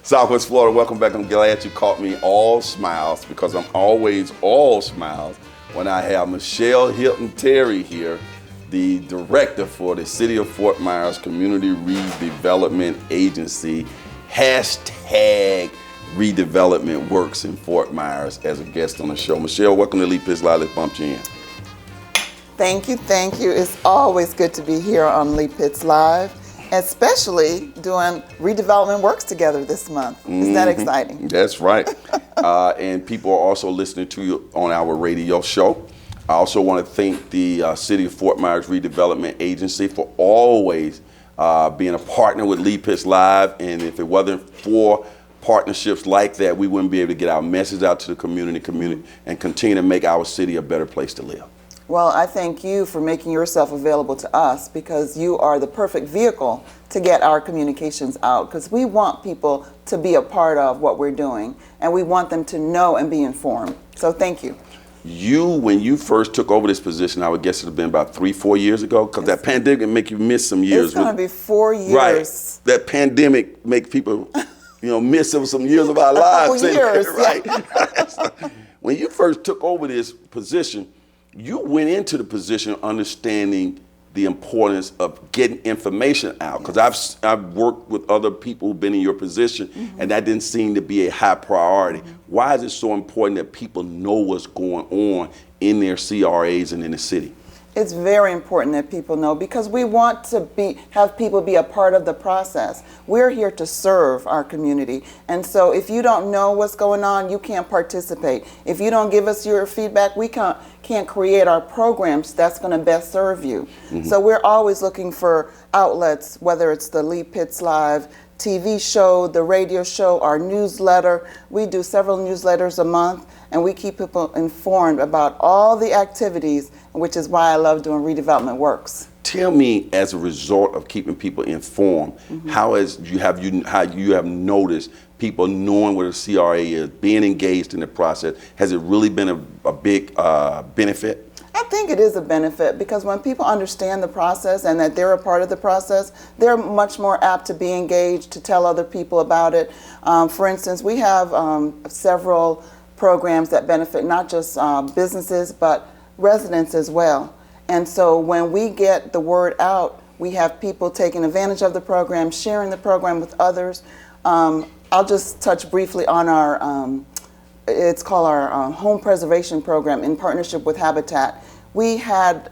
Southwest Florida, welcome back. I'm glad you caught me all smiles because I'm always all smiles when I have Michele Hylton Terry here, the director for the City of Fort Myers Community Redevelopment Agency, hashtag redevelopment works in Fort Myers, as a guest on the show. Michele, welcome to Leap Pitts Live. Let's bump you in. Thank you. It's always good to be here on Leap Pitts Live, especially doing redevelopment works together this month. Isn't that exciting? That's right. And people are also listening to you on our radio show. I also want to thank the City of Fort Myers Redevelopment Agency for always being a partner with Leap Pitts Live. And if it wasn't for partnerships like that, we wouldn't be able to get our message out to the community and continue to make our city a better place to live. Well, I thank you for making yourself available to us, because you are the perfect vehicle to get our communications out, because we want people to be a part of what we're doing and we want them to know and be informed. So thank you. When you first took over this position, I would guess it would have been about 3-4 years ago, because that pandemic make you miss some years. It's going to be 4 years. Right. That pandemic make people, miss some years of our lives. Years. Right. When you first took over this position, you went into the position understanding the importance of getting information out, because I've worked with other people who've been in your position, and that didn't seem to be a high priority. Why is it so important that people know what's going on in their CRAs and in the city? It's very important that people know, because we want to have people be a part of the process. We're here to serve our community. And so if you don't know what's going on, you can't participate. If you don't give us your feedback, we can't create our programs that's going to best serve you. So we're always looking for outlets, whether it's the Leap Pitts Live TV show, the radio show, our newsletter. We do several newsletters a month, and we keep people informed about all the activities, which is why I love doing redevelopment works. Tell me, as a result of keeping people informed, how you have noticed people knowing what a CRA is, being engaged in the process? Has it really been a big benefit? I think it is a benefit, because when people understand the process and that they're a part of the process, they're much more apt to be engaged, to tell other people about it. For instance, we have several programs that benefit not just businesses, but residents as well. And so when we get the word out, we have people taking advantage of the program, sharing the program with others. I'll just touch briefly on our it's called our home preservation program in partnership with Habitat. We had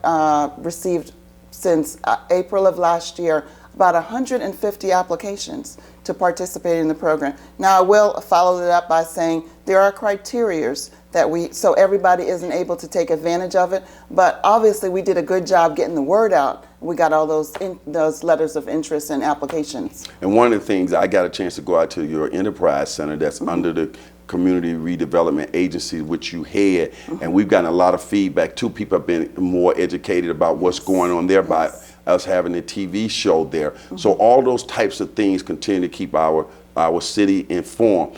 received, since April of last year, about 150 applications to participate in the program. Now, I will follow that up by saying there are criteria that so everybody isn't able to take advantage of it, but obviously we did a good job getting the word out. We got all those letters of interest and applications. And one of the things, I got a chance to go out to your enterprise center that's under the Community Redevelopment Agency, which you head, and we've gotten a lot of feedback too. People have been more educated about what's going on there by us having a TV show there. So all those types of things continue to keep our city informed.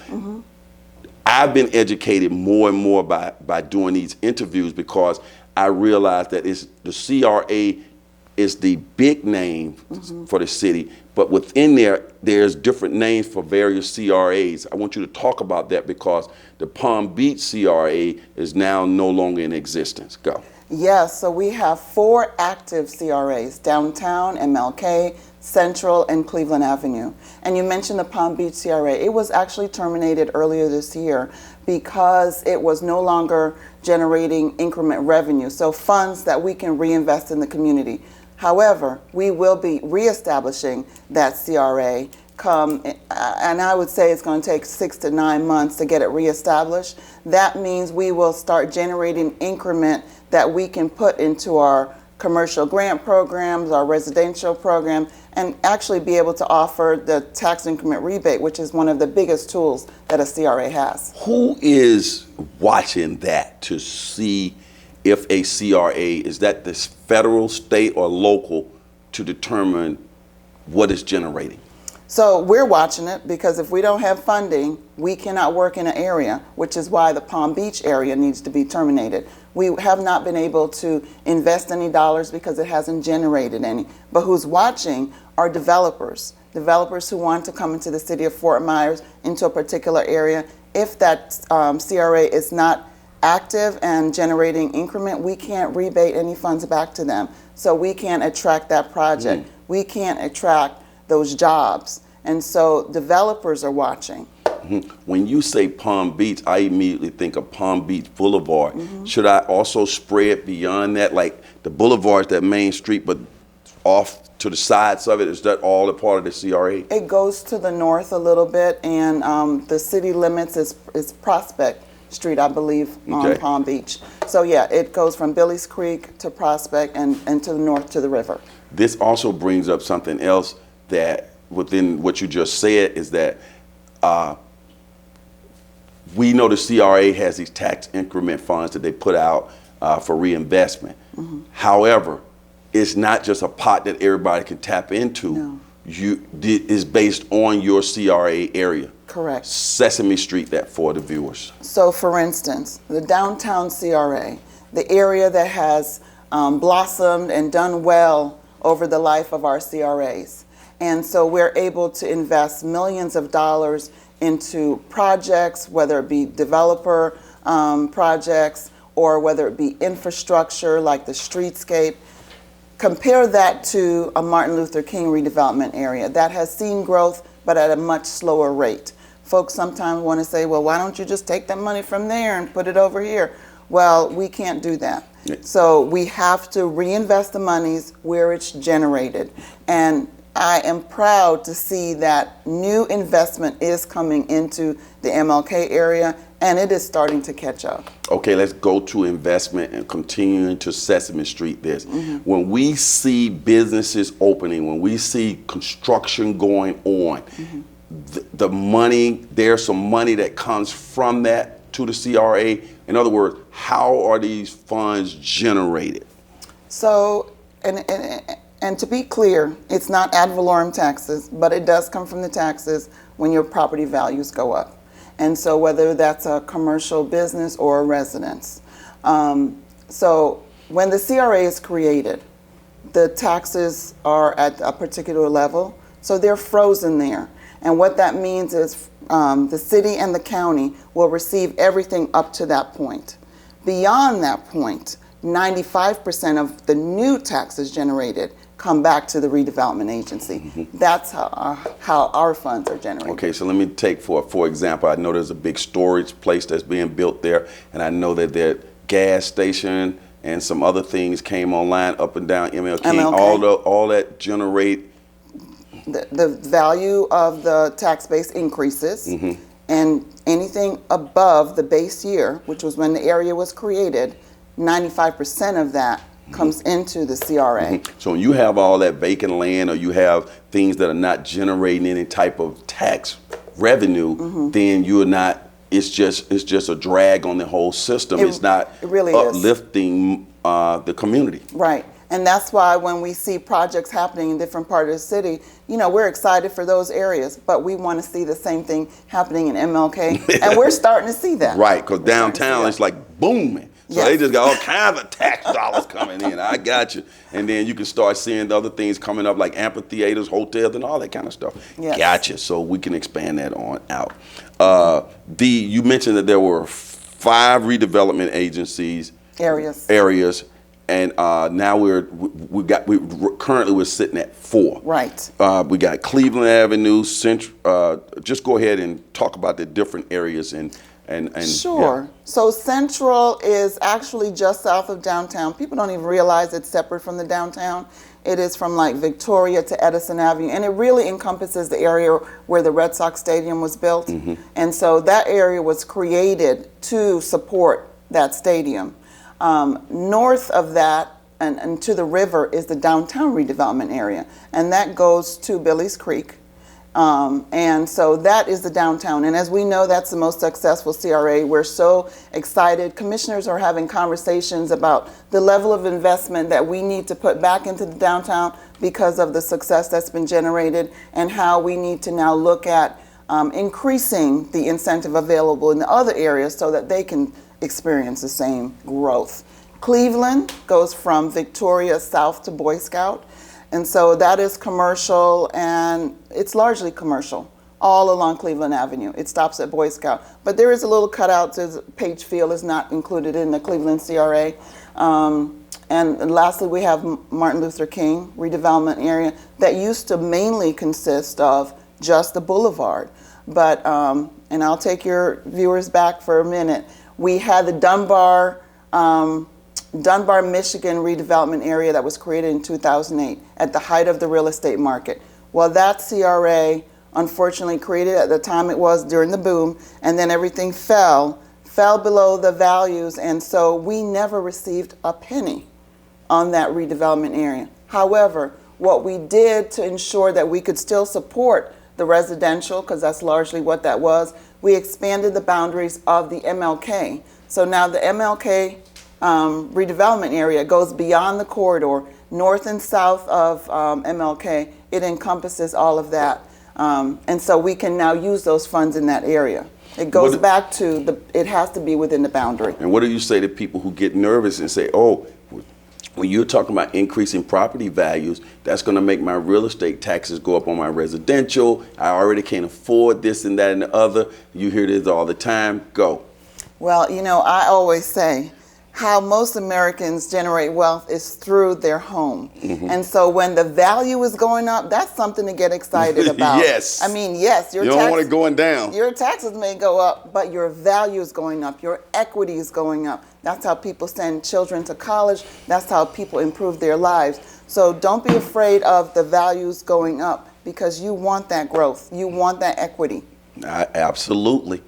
I've been educated more and more by doing these interviews, because I realize that the CRA is the big name for the city, but within there's different names for various CRAs. I want you to talk about that, because the Palm Beach CRA is now no longer in existence. Go. Yes, so we have 4 active CRAs: downtown, MLK, Central, and Cleveland Avenue. And you mentioned the Palm Beach CRA. It was actually terminated earlier this year because it was no longer generating increment revenue, so funds that we can reinvest in the community. However, we will be reestablishing that CRA and I would say it's going to take 6 to 9 months to get it reestablished. That means we will start generating increment that we can put into our commercial grant programs, our residential program, and actually be able to offer the tax increment rebate, which is one of the biggest tools that a CRA has. Who is watching that to see if a CRA, is that this federal, state, or local, to determine what it's generating? So we're watching it because if we don't have funding, we cannot work in an area, which is why the Palm Beach area needs to be terminated. We have not been able to invest any dollars because it hasn't generated any. But who's watching are developers who want to come into the city of Fort Myers into a particular area. If that CRA is not active and generating increment, we can't rebate any funds back to them. So we can't attract that project. We can't attract those jobs. And so developers are watching. When you say Palm Beach, I immediately think of Palm Beach Boulevard. Should I also spread beyond that? Like the boulevard is that main street, but off to the sides of it, is that all a part of the CRA? It goes to the north a little bit, and the city limits is Prospect Street, I believe, on Palm Beach. So yeah, it goes from Billy's Creek to Prospect and to the north to the river. This also brings up something else that within what you just said is that we know the CRA has these tax increment funds that they put out for reinvestment. However, it's not just a pot that everybody can tap into. No. It's based on your CRA area. Correct. Sesame Street, that for the viewers. So for instance, the downtown CRA, the area that has blossomed and done well over the life of our CRAs. And so we're able to invest millions of dollars into projects, whether it be developer projects or whether it be infrastructure like the streetscape. Compare that to a Martin Luther King redevelopment area that has seen growth but at a much slower rate. Folks sometimes want to say, well, why don't you just take that money from there and put it over here? Well, we can't do that. So we have to reinvest the monies where it's generated. And I am proud to see that new investment is coming into the MLK area, and it is starting to catch up. Okay, let's go to investment and continuing to Sesame Street this. When we see businesses opening, when we see construction going on, the money, there's some money that comes from that to the CRA. In other words, how are these funds generated? So, and to be clear, it's not ad valorem taxes, but it does come from the taxes when your property values go up. And so whether that's a commercial business or a residence. So when the CRA is created, the taxes are at a particular level, so they're frozen there. And what that means is the city and the county will receive everything up to that point. Beyond that point, 95% of the new taxes generated come back to the redevelopment agency. That's how our funds are generated. Okay, so let me take for example, I know there's a big storage place that's being built there, and I know that their gas station and some other things came online up and down MLK. All that generate. The value of the tax base increases, and anything above the base year, which was when the area was created, 95% of that comes into the CRA. So when you have all that vacant land or you have things that are not generating any type of tax revenue, then you're not, it's just a drag on the whole system. It's not really uplifting the community. Right. And that's why when we see projects happening in different parts of the city, you know, we're excited for those areas, but we want to see the same thing happening in MLK. And we're starting to see that. Right, because downtown it's like booming. So they just got all kinds of tax dollars coming in. I got you. And then you can start seeing the other things coming up like amphitheaters, hotels, and all that kind of stuff. Yes. Gotcha. So we can expand that on out. You mentioned that there were 5 redevelopment agencies. Areas. And now we're currently sitting at 4. Right. We got Cleveland Avenue, Central. Just go ahead and talk about the different areas and Sure. Yeah. So Central is actually just south of downtown. People don't even realize it's separate from the downtown. It is from like Victoria to Edison Avenue, and it really encompasses the area where the Red Sox Stadium was built. And so that area was created to support that stadium. North of that and to the river is the downtown redevelopment area, and that goes to Billy's Creek. And so that is the downtown. And as we know, that's the most successful CRA. We're so excited. Commissioners are having conversations about the level of investment that we need to put back into the downtown because of the success that's been generated, and how we need to now look at increasing the incentive available in the other areas so that they can experience the same growth. Cleveland goes from Victoria south to Boy Scout. And so that is commercial, and it's largely commercial all along Cleveland Avenue. It stops at Boy Scout. But there is a little cutout, says Page Field is not included in the Cleveland CRA. And lastly, we have Martin Luther King redevelopment area that used to mainly consist of just the boulevard. But, and I'll take your viewers back for a minute, we had the Dunbar, Michigan redevelopment area that was created in 2008 at the height of the real estate market. Well, that CRA, unfortunately created at the time it was during the boom, and then everything fell below the values, and so we never received a penny on that redevelopment area. However, what we did to ensure that we could still support the residential, because that's largely what that was, we expanded the boundaries of the MLK. So now the MLK redevelopment area goes beyond the corridor, north and south of MLK. It encompasses all of that. And so we can now use those funds in that area. It goes back to it has to be within the boundary. And what do you say to people who get nervous and say, oh, when you're talking about increasing property values, that's going to make my real estate taxes go up on my residential. I already can't afford this and that and the other. You hear this all the time. Go. Well, you know, I always say, how most Americans generate wealth is through their home. Mm-hmm. And so when the value is going up, that's something to get excited about. Yes. I mean, yes, you don't want it going down. Your taxes may go up, but your value is going up. Your equity is going up. That's how people send children to college. That's how people improve their lives. So don't be afraid of the values going up, because you want that growth. You want that equity. Absolutely.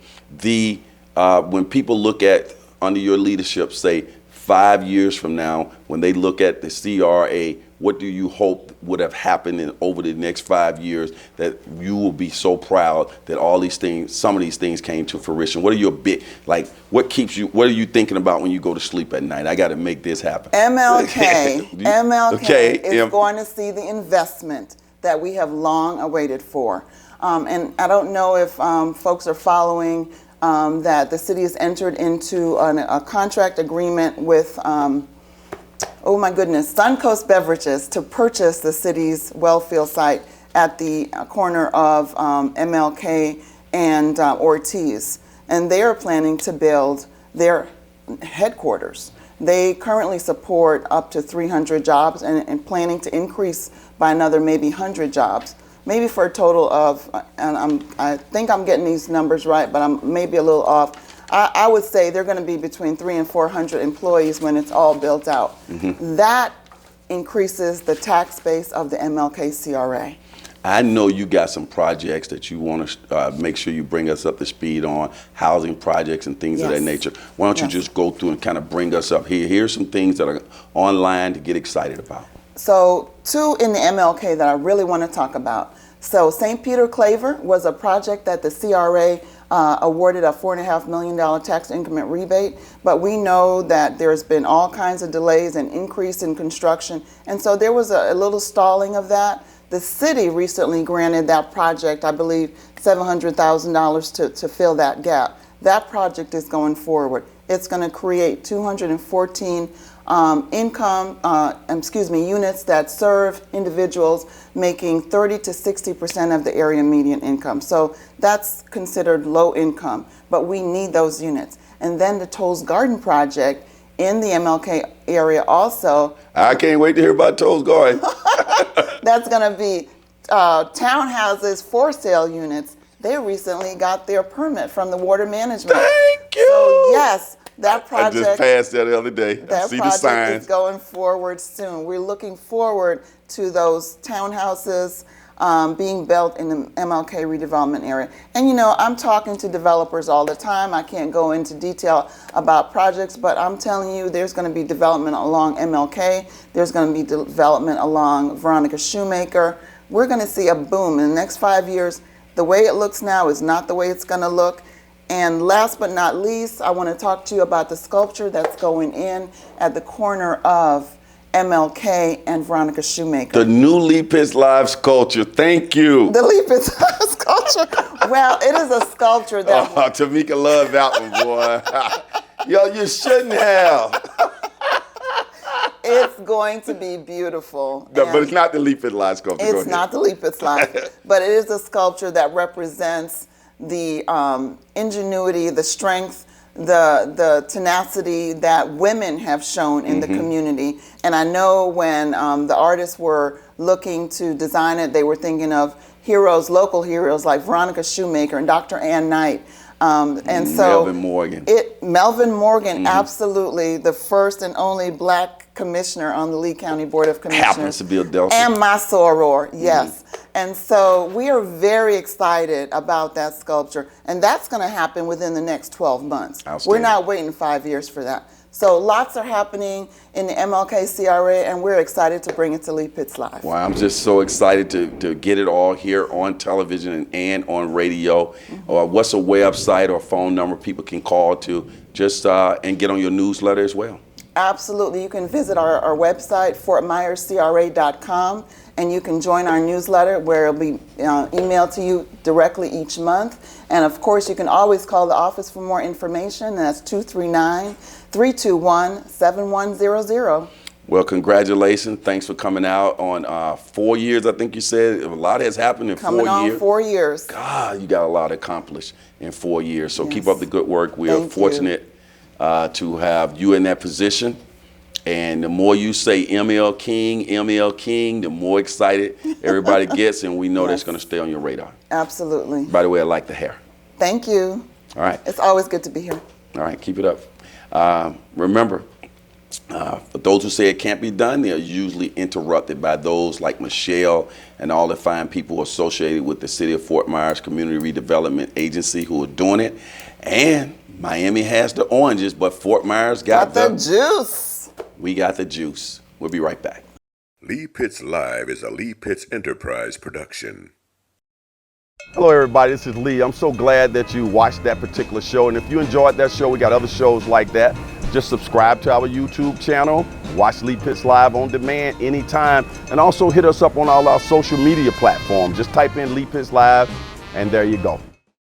When people look at under your leadership, say 5 years from now, when they look at the CRA, what do you hope would have happened over the next 5 years that you will be so proud that all these things, some of these things came to fruition? What are your what are you thinking about when you go to sleep at night? I got to make this happen. MLK is going to see the investment that we have long awaited for. And I don't know if folks are following that the city has entered into a contract agreement with, oh my goodness, Suncoast Beverages to purchase the city's Wellfield site at the corner of MLK and Ortiz. And they are planning to build their headquarters. They currently support up to 300 jobs and planning to increase by another maybe 100 jobs. Maybe for a total of, and I think I'm getting these numbers right, but I'm maybe a little off. I would say they're going to be between 300 and 400 employees when it's all built out. Mm-hmm. That increases the tax base of the MLK CRA. I know you got some projects that you want to make sure you bring us up to speed on, housing projects and things of that nature. Why don't you just go through and kind of bring us up here? Here's some things that are online to get excited about. So 2 in the MLK that I really want to talk about. So St. Peter Claver was a project that the CRA awarded a $4.5 million tax increment rebate, but we know that there's been all kinds of delays and increase in construction, and so there was a little stalling of that. The city recently granted that project, I believe, $700,000 to fill that gap. That project is going forward. It's going to create 214 units that serve individuals making 30 to 60% of the area median income. So that's considered low income, but we need those units. And then the Toll's Garden project in the MLK area also. I can't wait to hear about Toll's Garden. That's going to be townhouses for sale units. They recently got their permit from the Water Management. Thank you. So yes, that project. I just passed that the other day. That see project the signs. is going forward soon. We're looking forward to those townhouses being built in the MLK redevelopment area. And you know, I'm talking to developers all the time. I can't go into detail about projects, but I'm telling you there's going to be development along MLK. There's going to be development along Veronica Shoemaker. we're going to see a boom in the next 5 years. The way it looks now is not the way it's going to look. And last but not least, I want to talk to you about the sculpture that's going in at the corner of MLK and Veronica Shoemaker. The new Lee Pitts Live sculpture. Thank you. The Lee Pitts sculpture. Well, it is a sculpture that... Oh, Tamika loved that one, boy. Yo, you shouldn't have. It's going to be beautiful. No, but it's not the Lee Pitts Live sculpture. It's not the Lee Pitts Live, but it is a sculpture that represents the ingenuity, the strength, the tenacity that women have shown in the community. And I know when the artists were looking to design it, they were thinking of heroes, local heroes like Veronica Shoemaker and Dr. Ann Knight. And so Melvin Morgan, absolutely, the first and only black commissioner on the Lee County Board of Commissioners. Happens to be a Delta. And my soror, yes. And so we are very excited about that sculpture. And that's going to happen within the next 12 months. We're not waiting 5 years for that. So lots are happening in the MLK CRA, and we're excited to bring it to Lee Pitts Live. Wow, I'm just so excited to get it all here on television and on radio. What's a website or phone number people can call to just and get on your newsletter as well? Absolutely. You can visit our website, fortmyerscra.com, and you can join our newsletter where it'll be emailed to you directly each month. And of course, you can always call the office for more information. And that's 239-321-7100. Well, congratulations. Thanks for coming out on 4 years, I think you said. A lot has happened in 4 years. Coming on 4 years. God, you got a lot accomplished in 4 years. So keep up the good work. We are fortunate to have you in that position. And the more you say ML King, the more excited everybody gets, and we know that's going to stay on your radar. Absolutely. By the way, I like the hair. Thank you. All right. It's always good to be here. All right, keep it up. Remember, for those who say it can't be done, they're usually interrupted by those like Michele and all the fine people associated with the City of Fort Myers Community Redevelopment Agency who are doing it. And Miami has the oranges, but Fort Myers got the juice. We got the juice. We'll be right back. Lee Pitts Live is a Lee Pitts Enterprise production. Hello everybody, this is Lee. I'm so glad that you watched that particular show, and if you enjoyed that show, we got other shows like that. Just subscribe to our YouTube channel, watch Lee Pitts Live on demand anytime, and also hit us up on all our social media platforms. Just type in Lee Pitts Live, and there you go.